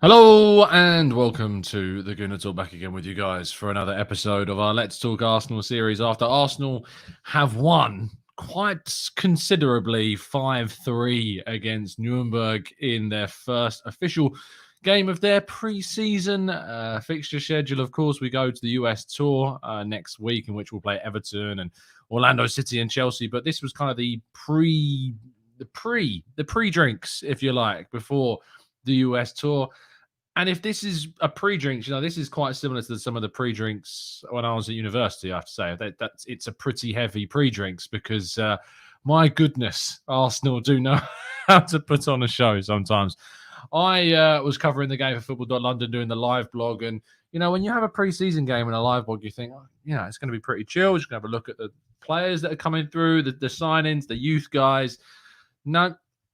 Hello and welcome to the Gooner Talk, back again with you guys for another episode of our Let's Talk Arsenal series after Arsenal have won quite considerably 5-3 against Nurnberg in their first official game of their pre-season fixture schedule. Of course, we go to the US tour next week, in which we'll play Everton and Orlando City and Chelsea. But this was kind of the pre-drinks, if you like, before the US tour. And if this is a pre-drinks, this is quite similar to some of the pre-drinks when I was at university. I have to say that's it's a pretty heavy pre-drinks because, my goodness, Arsenal do know how to put on a show sometimes. I was covering the game for Football.London, doing the live blog, and when you have a pre-season game and a live blog, you think, it's going to be pretty chill. Just going to have a look at the players that are coming through, the signings, the youth guys.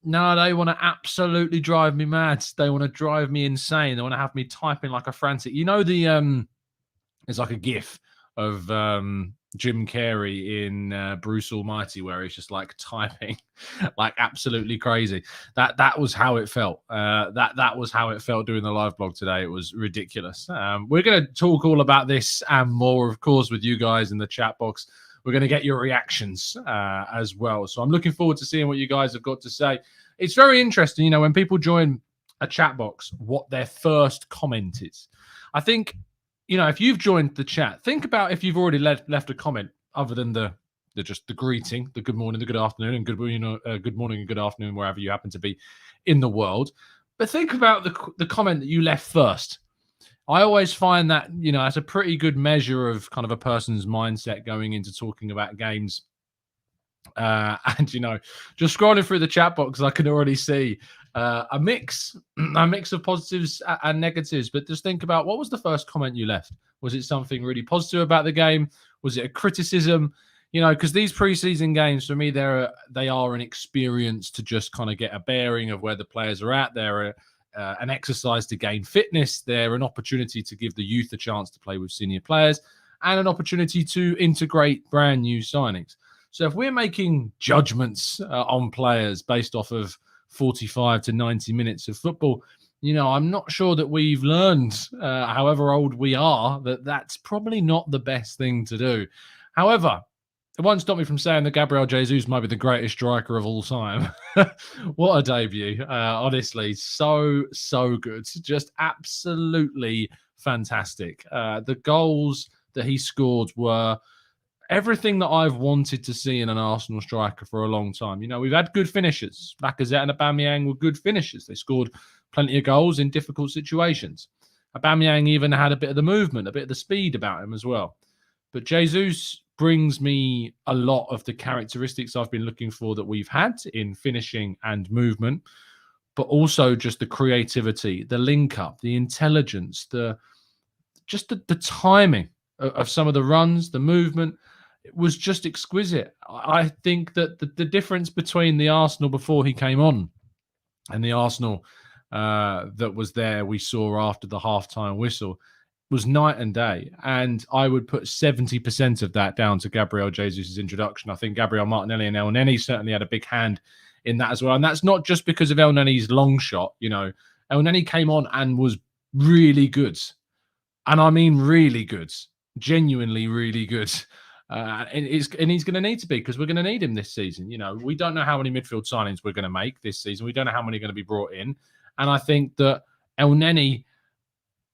No, they want to absolutely drive me mad. They want to drive me insane. They want to have me typing like a frantic. There's like a GIF of Jim Carrey in Bruce Almighty where he's just like typing like absolutely crazy. That was how it felt. That was how it felt doing the live blog today. It was ridiculous. We're going to talk all about this and more, of course, with you guys in the chat box. We're going to get your reactions as well. So I'm looking forward to seeing what you guys have got to say. It's very interesting, when people join a chat box, what their first comment is. I think, if you've joined the chat, think about if you've already left a comment other than the greeting, the good morning, the good afternoon, and good morning and good afternoon, wherever you happen to be in the world. But think about the comment that you left first. I always find that, that's a pretty good measure of kind of a person's mindset going into talking about games. And, just scrolling through the chat box, I can already see a mix of positives and negatives. But just think about, what was the first comment you left? Was it something really positive about the game? Was it a criticism? Because these preseason games, for me, they are an experience to just kind of get a bearing of where the players are at. They're an exercise to gain fitness. They're an opportunity to give the youth a chance to play with senior players and an opportunity to integrate brand new signings. So if we're making judgments on players based off of 45 to 90 minutes of football, I'm not sure that we've learned, however old we are, that that's probably not the best thing to do. However, it won't stop me from saying that Gabriel Jesus might be the greatest striker of all time. What a debut. Honestly, so good. Just absolutely fantastic. The goals that he scored were everything that I've wanted to see in an Arsenal striker for a long time. We've had good finishers. Lacazette and Aubameyang were good finishers. They scored plenty of goals in difficult situations. Aubameyang even had a bit of the movement, a bit of the speed about him as well. But Jesus brings me a lot of the characteristics I've been looking for that we've had in finishing and movement, but also just the creativity, the link up, the intelligence, the timing of some of the runs, the movement. It was just exquisite. I think that the difference between the Arsenal before he came on and the Arsenal that was there we saw after the halftime whistle was night and day. And I would put 70% of that down to Gabriel Jesus' introduction. I think Gabriel Martinelli and Elneny certainly had a big hand in that as well. And that's not just because of Elneny's long shot. Elneny came on and was really good. And I mean really good. Genuinely really good. And he's going to need to be, because we're going to need him this season. We don't know how many midfield signings we're going to make this season. We don't know how many are going to be brought in. And I think that Elneny,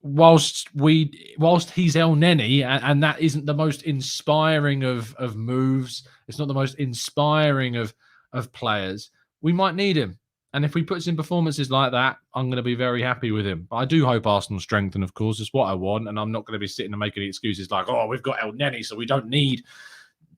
whilst he's Elneny, and that isn't the most inspiring of moves, it's not the most inspiring of players, we might need him. And if we put in performances like that, I'm going to be very happy with him. But I do hope Arsenal strengthen, of course. It's what I want. And I'm not going to be sitting and making excuses like, we've got Elneny, so we don't need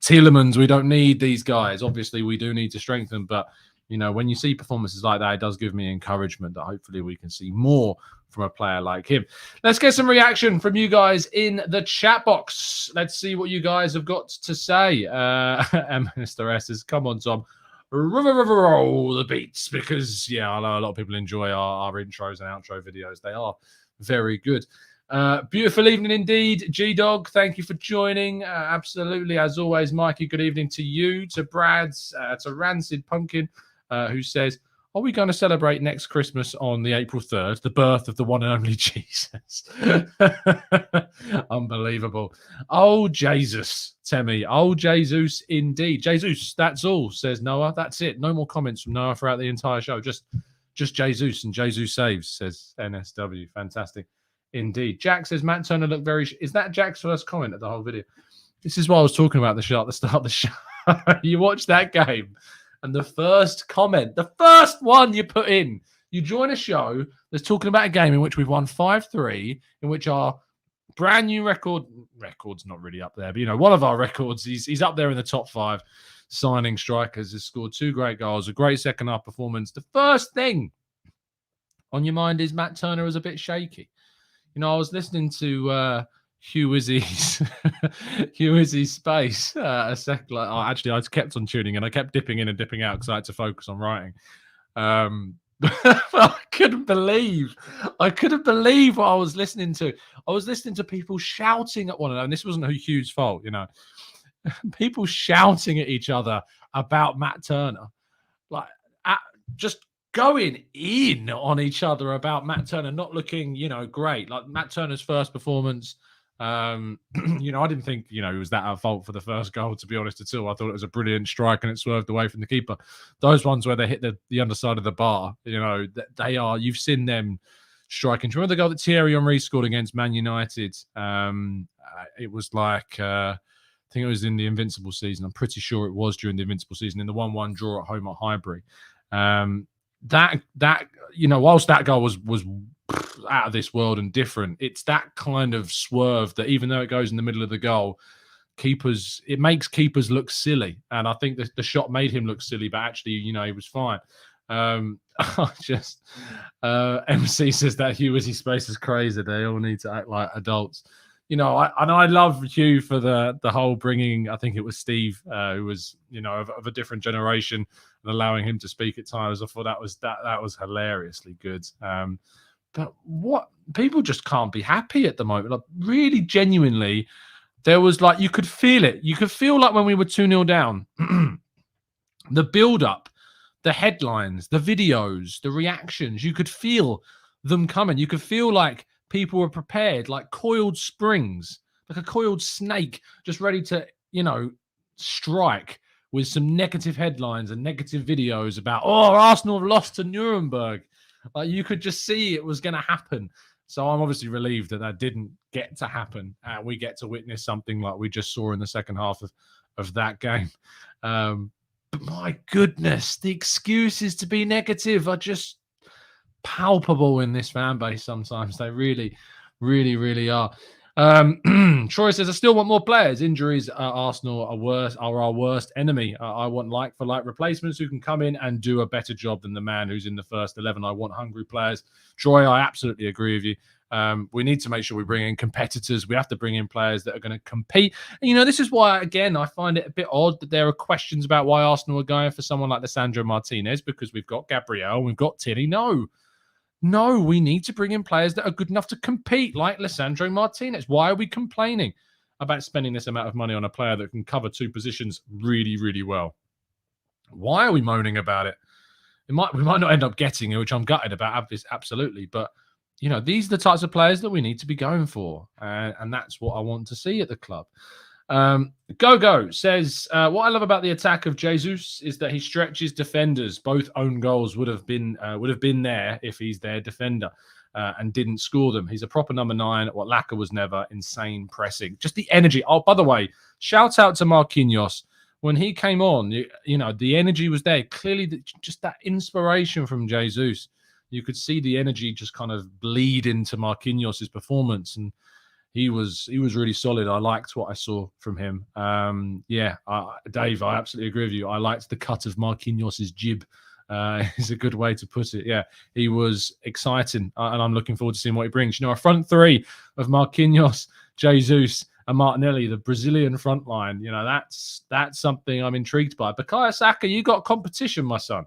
Tielemans. We don't need these guys. Obviously, we do need to strengthen. But, when you see performances like that, it does give me encouragement that hopefully we can see more from a player like him. Let's get some reaction from you guys in the chat box. Let's see what you guys have got to say. And Mr. S says, come on, Tom. Roll the beats, because I know a lot of people enjoy our intros and outro videos. They are very good. Beautiful evening indeed, G-Dog. Thank you for joining. Absolutely, as always, Mikey, good evening to you, to Brad, to Rancid Pumpkin, who says, Are we going to celebrate next Christmas on the April 3rd, the birth of the one and only Jesus? Unbelievable. Oh, Jesus, Temi. Oh, Jesus, indeed. Jesus, that's all, says Noah. That's it. No more comments from Noah throughout the entire show. Just Jesus, and Jesus saves, says NSW. Fantastic. Indeed. Jack says, Matt Turner looked very... Is that Jack's first comment of the whole video? This is what I was talking about at the start of the show. You watch that game, and the first comment, the first one you put in, you join a show that's talking about a game in which we've won 5-3, in which our brand new record's not really up there, but one of our records, he's up there in the top 5 signing strikers, has scored 2 great goals, a great second half performance. The first thing on your mind is Matt Turner is a bit shaky. I was listening to Hugh Izzy's space a sec. Actually, I kept on tuning and I kept dipping in and dipping out because I had to focus on writing. I couldn't believe what I was listening to. I was listening to people shouting at one another, and this wasn't Hugh's fault, people shouting at each other about Matt Turner, just going in on each other about Matt Turner not looking, great. Like Matt Turner's first performance, I didn't think, he was that at fault for the first goal, to be honest, at all. I thought it was a brilliant strike and it swerved away from the keeper. Those ones where they hit the underside of the bar, you've seen them striking. Do you remember the goal that Thierry Henry scored against Man United? It was like, I think it was in the Invincible season. I'm pretty sure it was during the Invincible season in the 1-1 draw at home at Highbury. Whilst that goal was out of this world and different, it's that kind of swerve that even though it goes in the middle of the goal, it makes keepers look silly. And I think the shot made him look silly, but actually, he was fine. MC says that Hugh Izzy space is crazy. They all need to act like adults. I love Hugh for the whole bringing, I think it was Steve, who was, of a different generation, and allowing him to speak at times. I thought that was hilariously good. But what people just can't be happy at the moment. Like, really, genuinely, there was you could feel it. You could feel like when we were 2-0 down, the build-up, the headlines, the videos, the reactions, you could feel them coming. You could feel like people were prepared, like coiled springs, like a coiled snake, just ready to, strike with some negative headlines and negative videos about, Arsenal have lost to Nuremberg. Like, you could just see it was going to happen. So I'm obviously relieved that didn't get to happen. We get to witness something like we just saw in the second half of that game. But my goodness, the excuses to be negative are just palpable in this fan base sometimes. They really, really, really are. Troy says, I still want more players. Injuries at Arsenal are our worst enemy. I want like-for-like replacements who can come in and do a better job than the man who's in the first 11. I want hungry players. Troy, I absolutely agree with you. We need to make sure we bring in competitors. We have to bring in players that are going to compete. And, this is why, again, I find it a bit odd that there are questions about why Arsenal are going for someone like Lisandro Martinez, because we've got Gabriel, we've got Tilly. No, we need to bring in players that are good enough to compete, like Lisandro Martinez. Why are we complaining about spending this amount of money on a player that can cover 2 positions really, really well? Why are we moaning about it? We might not end up getting it, which I'm gutted about, absolutely. But, these are the types of players that we need to be going for. And that's what I want to see at the club. Go says, what I love about the attack of Jesus is that he stretches defenders. Both own goals would have been there if he's their defender, and didn't score them. He's a proper number 9. What Laka was never. Insane pressing. Just the energy. Oh, by the way, shout out to Marquinhos. When he came on, the energy was there. Clearly, just that inspiration from Jesus. You could see the energy just kind of bleed into Marquinhos' performance, and he was really solid. I liked what I saw from him. Dave, I absolutely agree with you. I liked the cut of Marquinhos' jib. Is a good way to put it. Yeah, he was exciting, and I'm looking forward to seeing what he brings. A front 3 of Marquinhos, Jesus, and Martinelli, the Brazilian front line. That's something I'm intrigued by. Bukayo Saka, you got competition, my son.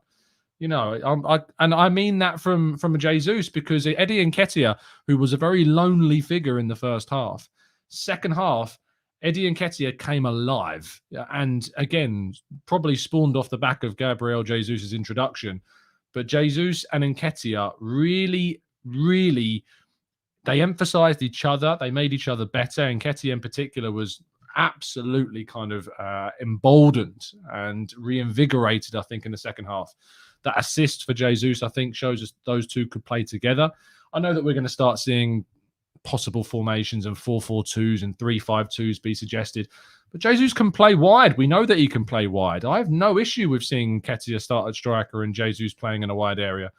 I mean that from Jesus, because Eddie Nketiah, who was a very lonely figure in the first half, second half, Eddie Nketiah came alive, and again, probably spawned off the back of Gabriel Jesus' introduction. But Jesus and Nketiah really, really, they emphasized each other. They made each other better. Nketiah in particular was absolutely kind of emboldened and reinvigorated, I think, in the second half. That assist for Jesus, I think, shows us those two could play together. I know that we're going to start seeing possible formations and 4-4-2s and 3-5-2s be suggested. But Jesus can play wide. We know that he can play wide. I have no issue with seeing Nketiah start at striker and Jesus playing in a wide area.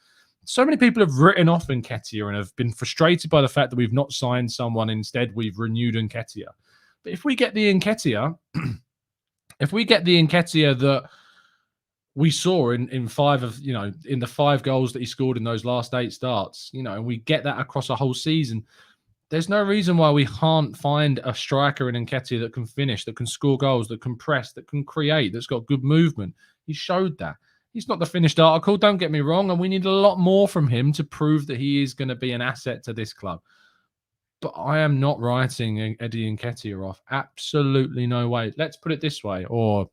So many people have written off Nketiah and have been frustrated by the fact that we've not signed someone. Instead, we've renewed Nketiah. But if we get the Nketiah, that we saw in the 5 goals that he scored in those last 8 starts, and we get that across a whole season, there's no reason why we can't find a striker in Nketiah that can finish, that can score goals, that can press, that can create, that's got good movement. He showed that. He's not the finished article, don't get me wrong, and we need a lot more from him to prove that he is going to be an asset to this club. But I am not writing Eddie Nketiah off. Absolutely no way. Let's put it this way. Or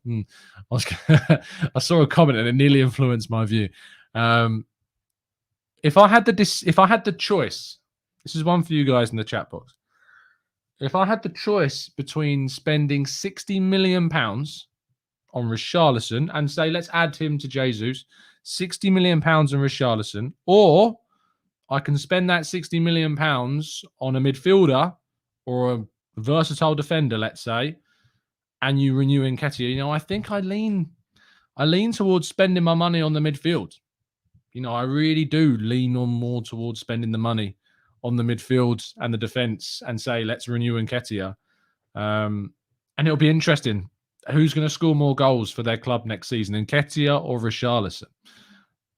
I saw a comment and it nearly influenced my view. If I had the choice, this is one for you guys in the chat box. If I had the choice between spending £60 million on Richarlison and say, let's add him to Jesus, £60 million on Richarlison, or I can spend that £60 million on a midfielder or a versatile defender, let's say, and you renew Nketiah, I think I lean towards spending my money on the midfield. I really do lean on more towards spending the money on the midfield and the defence and say, let's renew Nketiah. And it'll be interesting. Who's going to score more goals for their club next season, Nketiah or Richarlison?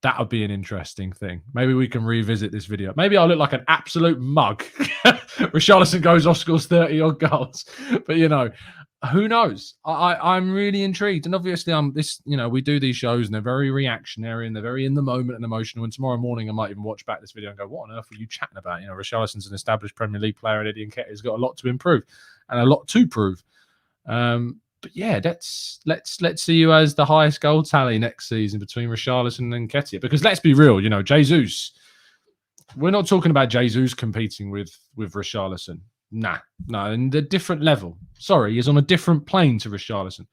That would be an interesting thing. Maybe we can revisit this video. Maybe I'll look like an absolute mug. Richarlison goes off, scores 30-odd goals. But, who knows? I'm really intrigued. And obviously, we do these shows and they're very reactionary and they're very in the moment and emotional. And tomorrow morning, I might even watch back this video and go, what on earth were you chatting about? Richarlison's an established Premier League player and Eddie Nketiah's got a lot to improve and a lot to prove. But yeah, let's see who has the highest goal tally next season between Richarlison and Nketiah. Because let's be real, Jesus. We're not talking about Jesus competing with Richarlison. No, and a different level. Sorry, he's on a different plane to Richarlison.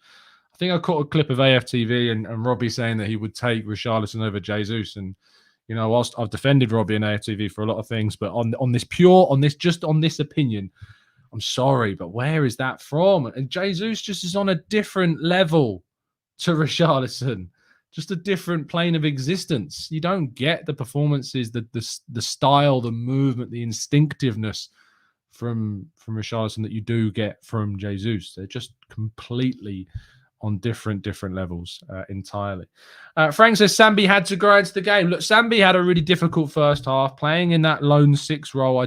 I think I caught a clip of AFTV and Robbie saying that he would take Richarlison over Jesus. And whilst I've defended Robbie and AFTV for a lot of things, but on this opinion, I'm sorry, but where is that from? And Jesus just is on a different level to Richarlison, just a different plane of existence. You don't get the performances, the style, the movement, the instinctiveness from Richarlison that you do get from Jesus. They're just completely on different levels entirely. Frank says Sambi had to grow into the game. Look, Sambi had a really difficult first half, playing in that lone 6 role.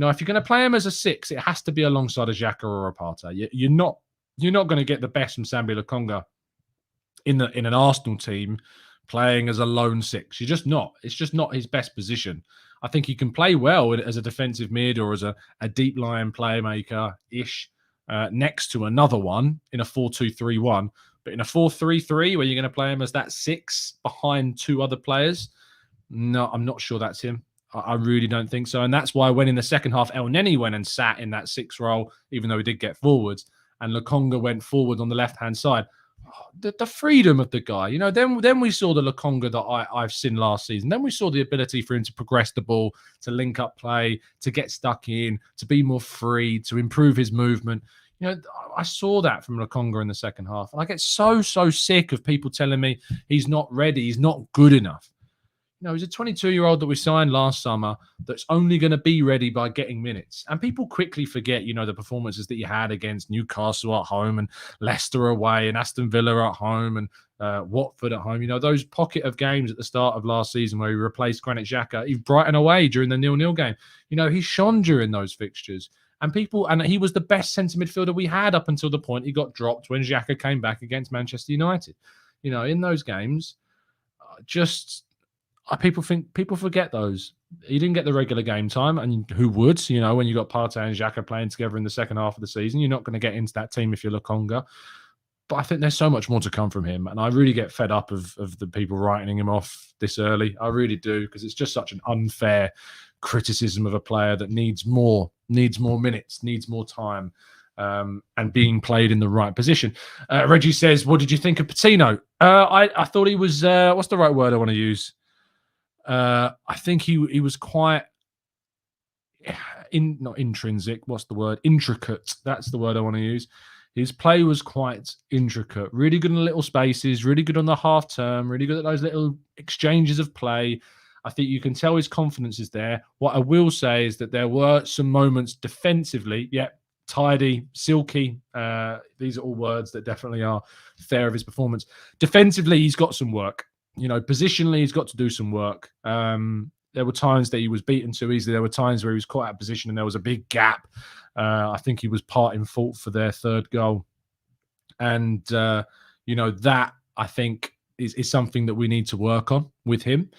If you're going to play him as a 6, it has to be alongside a Xhaka or a Partey. You're not going to get the best from Sambi Lokonga in an Arsenal team playing as a lone 6. You're just not. It's just not his best position. I think he can play well as a defensive mid or as a deep line playmaker-ish next to another one in a 4-2-3-1. But in a 4-3-3 where you're going to play him as that 6 behind 2 other players, no, I'm not sure that's him. I really don't think so. And that's why when in the second half, Elneny went and sat in that 6 role, even though he did get forwards, and Lokonga went forward on the left-hand side. The freedom of the guy, then we saw the Lokonga that I've seen last season. Then we saw the ability for him to progress the ball, to link up play, to get stuck in, to be more free, to improve his movement. I saw that from Lokonga in the second half. And I get so sick of people telling me he's not ready, he's not good enough. He's a 22-year-old that we signed last summer that's only going to be ready by getting minutes. And people quickly forget, the performances that he had against Newcastle at home and Leicester away and Aston Villa at home and Watford at home. Those pocket of games at the start of last season where he replaced Granit Xhaka, he Brighton away during the 0-0 game. He shone during those fixtures. And he was the best centre midfielder we had up until the point he got dropped when Xhaka came back against Manchester United. In those games, people forget those. He didn't get the regular game time, and who would? When you got Partey and Xhaka playing together in the second half of the season, you're not going to get into that team if you're Lokonga. But I think there's so much more to come from him. And I really get fed up of the people writing him off this early. I really do, because it's just such an unfair criticism of a player that needs more minutes, needs more time, and being played in the right position. Reggie says, what did you think of Patino? I thought he was, what's the right word I want to use? I think he was quite not intrinsic. What's the word? Intricate. That's the word I want to use. His play was quite intricate, really good in the little spaces, really good on the half turn, really good at those little exchanges of play. I think you can tell his confidence is there. What I will say is that there were some moments defensively, tidy, silky. These are all words that definitely are fair of his performance. Defensively, he's got some work. Positionally, he's got to do some work. There were times that he was beaten too easily. There were times where he was caught out of position and there was a big gap. I think he was part in fault for their third goal. And, that I think is something that we need to work on with him.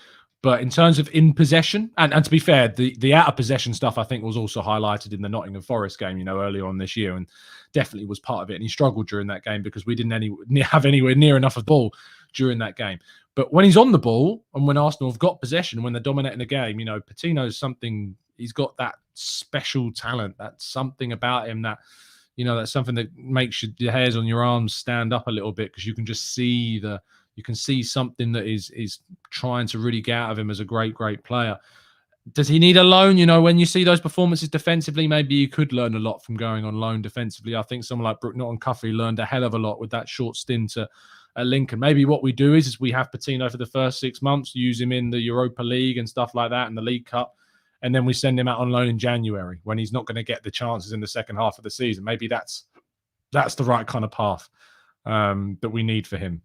But in terms of in possession, and to be fair, the out of possession stuff I think was also highlighted in the Nottingham Forest game, earlier on this year, and definitely was part of it. And he struggled during that game because we didn't have anywhere near enough of the ball during that game. But when he's on the ball and when Arsenal have got possession, when they're dominating the game, Patino's something. He's got that special talent. That's something about him that, that's something that makes your hairs on your arms stand up a little bit, because you can just see something that is trying to really get out of him as a great, great player. Does he need a loan? When you see those performances defensively, maybe you could learn a lot from going on loan defensively. I think someone like Brook Norton-Cuffley learned a hell of a lot with that short stint at Lincoln. Maybe what we do is we have Patino for the first 6 months, use him in the Europa League and stuff like that, and the League Cup, and then we send him out on loan in January when he's not going to get the chances in the second half of the season. Maybe that's the right kind of path that we need for him.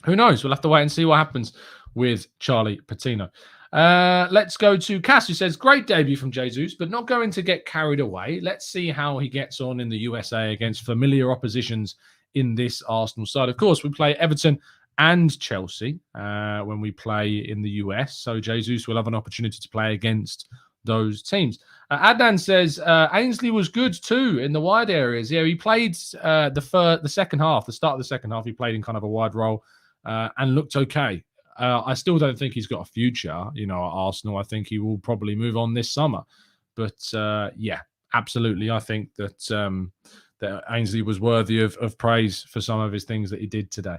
Who knows? We'll have to wait and see what happens with Charlie Patino. Let's go to Cass, who says, great debut from Jesus, but not going to get carried away. Let's see how he gets on in the USA against familiar oppositions in this Arsenal side. Of course, we play Everton and Chelsea when we play in the US. So Jesus will have an opportunity to play against those teams. Adnan says Ainsley was good too in the wide areas. Yeah, he played the second half, the start of the second half. He played in kind of a wide role and looked okay. I still don't think he's got a future, at Arsenal. I think he will probably move on this summer. But yeah, absolutely. I think that that Ainsley was worthy of praise for some of his things that he did today.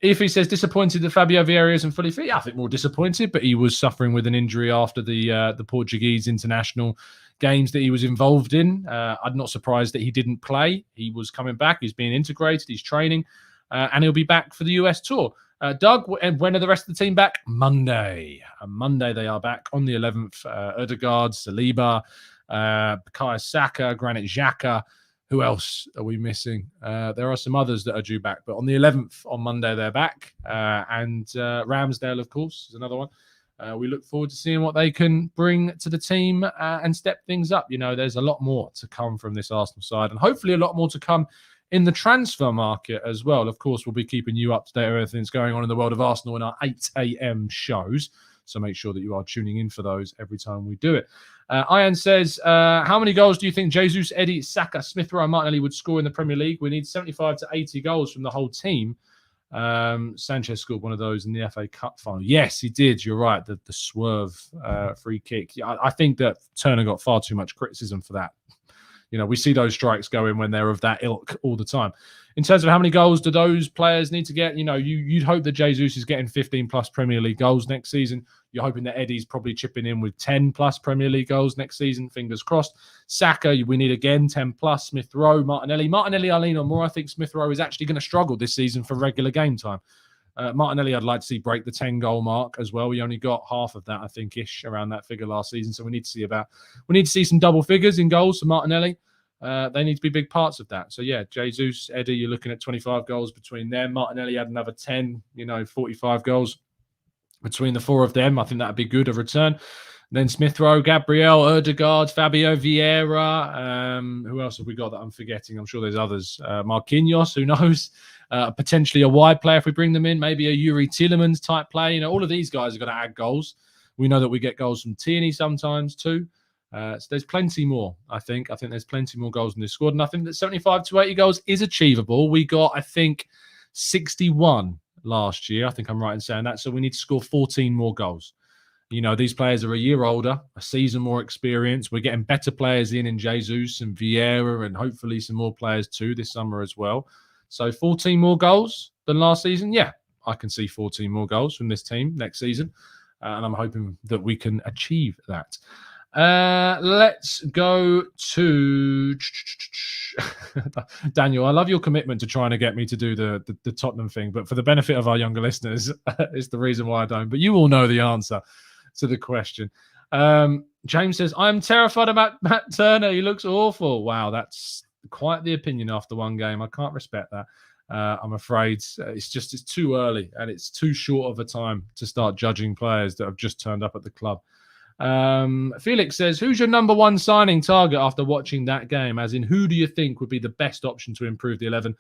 If he says disappointed that Fabio Vieira isn't fully fit, I think more disappointed, but he was suffering with an injury after the Portuguese international games that he was involved in. I'm not surprised that he didn't play. He was coming back. He's being integrated. He's training, and he'll be back for the US tour. Doug, when are the rest of the team back? Monday. Monday they are back on the 11th. Ødegaard, Saliba, Bukayo Saka, Granit Xhaka. Who else are we missing? There are some others that are due back, but on the 11th, on Monday, they're back. And Ramsdale, of course, is another one. We look forward to seeing what they can bring to the team and step things up. There's a lot more to come from this Arsenal side, and hopefully a lot more to come in the transfer market as well. Of course, we'll be keeping you up to date with everything that's going on in the world of Arsenal in our 8 a.m. shows. So make sure that you are tuning in for those every time we do it. Ian says, how many goals do you think Jesus, Eddie, Saka, Smith Rowe and Martinelli would score in the Premier League? We need 75 to 80 goals from the whole team. Sanchez scored one of those in the FA Cup final. Yes, he did. You're right. The swerve free kick. I think that Turner got far too much criticism for that. We see those strikes go in when they're of that ilk all the time. In terms of how many goals do those players need to get, you'd hope that Jesus is getting 15 plus Premier League goals next season. You're hoping that Eddie's probably chipping in with 10 plus Premier League goals next season. Fingers crossed. Saka, we need again 10 plus. Smith Rowe, Martinelli, I lean on more. I think Smith Rowe is actually going to struggle this season for regular game time. Martinelli, I'd like to see break the 10 goal mark as well. We only got half of that, I think, ish around that figure last season. So we need to see some double figures in goals for Martinelli. They need to be big parts of that. So, yeah, Jesus, Eddie, you're looking at 25 goals between them. Martinelli had another 10, 45 goals between the four of them. I think that would be good, a return. Then Smith Rowe, Gabriel, Ødegaard, Fabio Vieira. Who else have we got that I'm forgetting? I'm sure there's others. Marquinhos, who knows? Potentially a wide player if we bring them in. Maybe a Yuri Tielemans type player. All of these guys are going to add goals. We know that we get goals from Tierney sometimes too. So there's plenty more, I think. I think there's plenty more goals in this squad. And I think that 75 to 80 goals is achievable. We got, I think, 61 last year. I think I'm right in saying that. So we need to score 14 more goals. These players are a year older, a season more experience. We're getting better players in Jesus and Vieira and hopefully some more players too this summer as well. So 14 more goals than last season. Yeah, I can see 14 more goals from this team next season. And I'm hoping that we can achieve that. Let's go to Daniel. I love your commitment to trying to get me to do the Tottenham thing, but for the benefit of our younger listeners, it's the reason why I don't. But you all know the answer to the question. James says, I'm terrified about Matt Turner. He looks awful. Wow, that's quite the opinion after one game. I can't respect that. I'm afraid it's too early and it's too short of a time to start judging players that have just turned up at the club. Felix says, who's your number one signing target after watching that game? As in, who do you think would be the best option to improve the 11?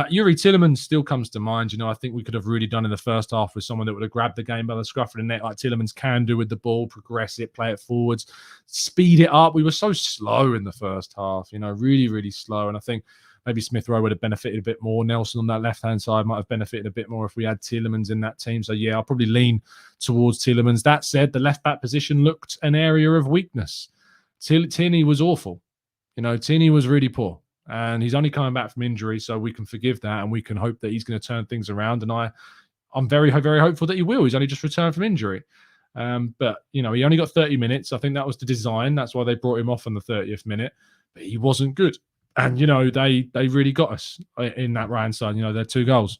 Yuri Tielemans still comes to mind. I think we could have really done in the first half with someone that would have grabbed the game by the scruff of the neck like Tielemans can do with the ball, progress it, play it forwards, speed it up. We were so slow in the first half, really, really slow. And I think maybe Smith Rowe would have benefited a bit more. Nelson on that left-hand side might have benefited a bit more if we had Tielemans in that team. So, yeah, I'll probably lean towards Tielemans. That said, the left-back position looked an area of weakness. Tierney was awful. Tierney was really poor. And he's only coming back from injury, so we can forgive that and we can hope that he's going to turn things around. And I'm very, very hopeful that he will. He's only just returned from injury. But, he only got 30 minutes. I think that was the design. That's why they brought him off on the 30th minute. But he wasn't good. And, they really got us in that right-hand side. Their 2 goals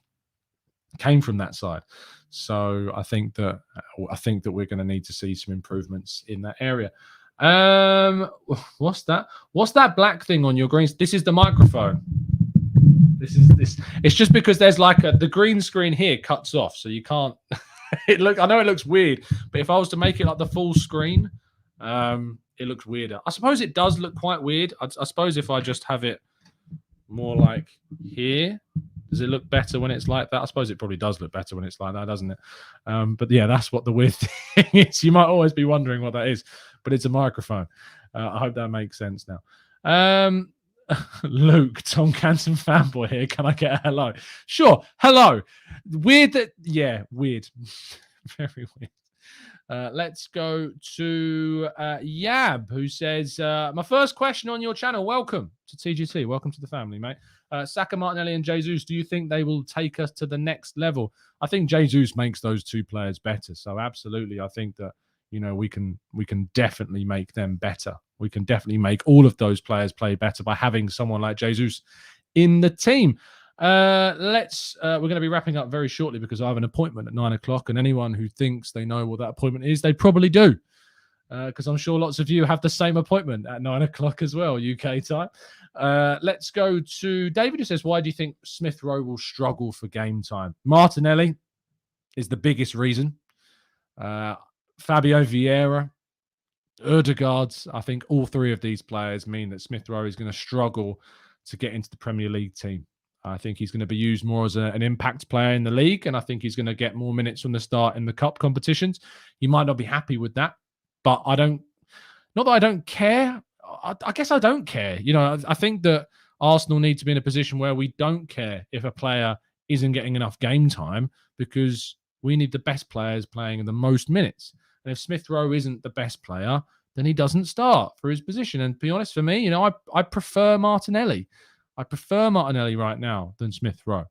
came from that side. So I think that we're going to need to see some improvements in that area. What's that? What's that black thing on your green? This is the microphone. This. It's just because there's like the green screen here cuts off, so you can't. I know it looks weird, but if I was to make it like the full screen, it looks weirder. I suppose it does look quite weird. I suppose if I just have it more like here, does it look better when it's like that? I suppose it probably does look better when it's like that, doesn't it? But yeah, that's what the weird thing is. You might always be wondering what that is, but it's a microphone. I hope that makes sense now. Luke, Tom Canton fanboy here. Can I get a hello? Sure. Hello. Weird. Weird. Very weird. Let's go to Yab, who says, my first question on your channel. Welcome to TGT. Welcome to the family, mate. Saka, Martinelli and Jesus, do you think they will take us to the next level? I think Jesus makes those 2 players better. So absolutely, I think that, we can definitely make them better. We can definitely make all of those players play better by having someone like Jesus in the team. We're going to be wrapping up very shortly because I have an appointment at 9 o'clock, and anyone who thinks they know what that appointment is, they probably do. Because I'm sure lots of you have the same appointment at 9 o'clock as well, UK time. Let's go to David, who says, why do you think Smith Rowe will struggle for game time? Martinelli is the biggest reason. Fabio Vieira, Ødegaard, I think all 3 of these players mean that Smith Rowe is going to struggle to get into the Premier League team. I think he's going to be used more as an impact player in the league, and I think he's going to get more minutes from the start in the cup competitions. He might not be happy with that, but not that I don't care. I guess I don't care. I think that Arsenal need to be in a position where we don't care if a player isn't getting enough game time, because we need the best players playing in the most minutes. And if Smith Rowe isn't the best player, then he doesn't start for his position. And to be honest, for me, I prefer Martinelli. I prefer Martinelli right now than Smith Rowe.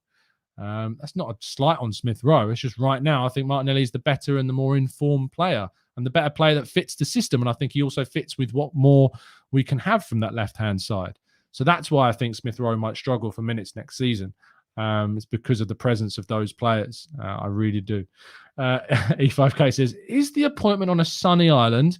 That's not a slight on Smith Rowe. It's just right now, I think Martinelli is the better and the more informed player and the better player that fits the system. And I think he also fits with what more we can have from that left-hand side. So that's why I think Smith Rowe might struggle for minutes next season. It's because of the presence of those players. I really do. E5K says, is the appointment on a sunny island?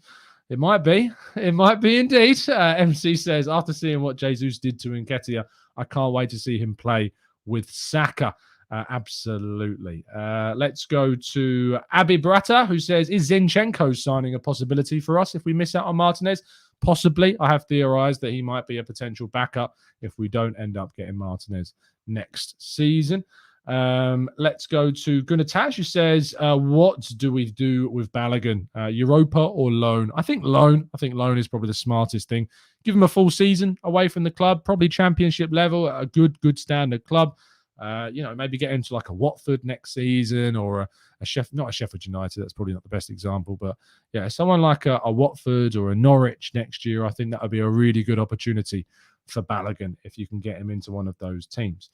It might be. It might be indeed. MC says, after seeing what Jesus did to Nketiah, I can't wait to see him play with Saka. Absolutely. Let's go to Abi Brata, who says, is Zinchenko signing a possibility for us if we miss out on Martinez? Possibly. I have theorized that he might be a potential backup if we don't end up getting Martinez next season. Let's go to Gooner Talk, who says, what do we do with Balogun? Europa or loan? I think loan. I think loan is probably the smartest thing. Give him a full season away from the club, probably championship level, a good standard club. Maybe get into like a Watford next season, or a not a Sheffield United. That's probably not the best example, but yeah, someone like a Watford or a Norwich next year. I think that would be a really good opportunity for Balogun if you can get him into one of those teams.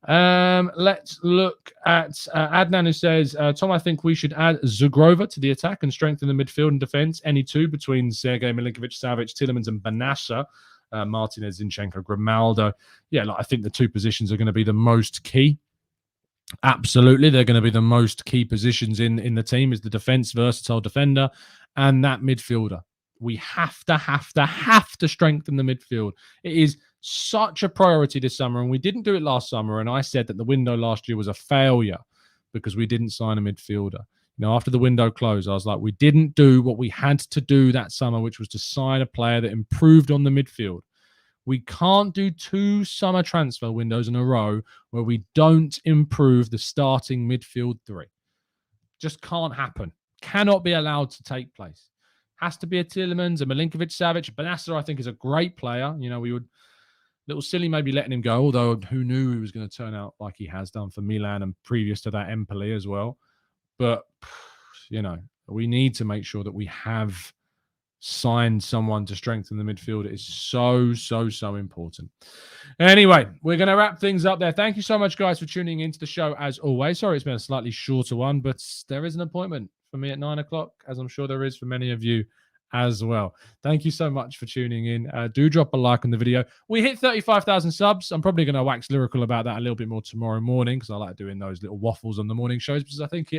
Let's look at Adnan, who says, Tom, I think we should add Zagrova to the attack and strengthen the midfield and defense. Any two between Sergej Milinkovic-Savic, Tielemans and Benassa. Martinez, Zinchenko, Grimaldo. Yeah, I think the two positions are going to be the most key. Absolutely, they're going to be the most key positions in the team, is the defense, versatile defender, and that midfielder. We have to strengthen the midfield. It is such a priority this summer, and we didn't do it last summer. And I said that the window last year was a failure because we didn't sign a midfielder. After the window closed, I was like, we didn't do what we had to do that summer, which was to sign a player that improved on the midfield. We can't do 2 summer transfer windows in a row where we don't improve the starting midfield 3. Just can't happen. Cannot be allowed to take place. Has to be a Tielemans, a Milinkovic-Savic. Benassa, I think, is a great player. We would little silly maybe letting him go, although who knew he was going to turn out like he has done for Milan and previous to that Empoli as well. But, we need to make sure that we have signed someone to strengthen the midfield. It is so important. Anyway, we're going to wrap things up there. Thank you so much, guys, for tuning into the show as always. Sorry it's been a slightly shorter one, but there is an appointment for me at 9 o'clock, as I'm sure there is for many of you as well. Thank you so much for tuning in. Do drop a like on the video. We hit 35,000 subs. I'm probably going to wax lyrical about that a little bit more tomorrow morning, because I like doing those little waffles on the morning shows, because I think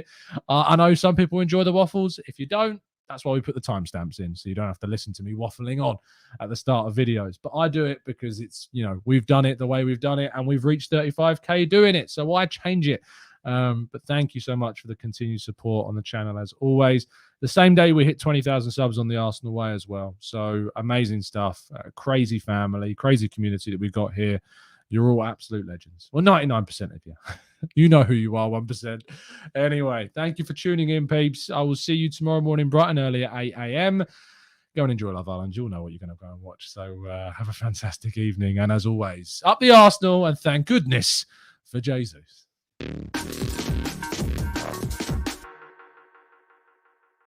I know some people enjoy the waffles. If you don't, that's why we put the timestamps in, so you don't have to listen to me waffling on at the start of videos. But I do it because it's, we've done it the way we've done it, and we've reached 35K doing it. So why change it? But thank you so much for the continued support on the channel as always. The same day we hit 20,000 subs on the Arsenal way as well. So amazing stuff. Crazy family, crazy community that we've got here. You're all absolute legends. Well, 99% of you. You know who you are, 1%. Anyway, thank you for tuning in, peeps. I will see you tomorrow morning bright and early at 8 a.m. Go and enjoy Love Island. You'll know what you're going to go and watch. So have a fantastic evening. And as always, up the Arsenal, and thank goodness for Jesus.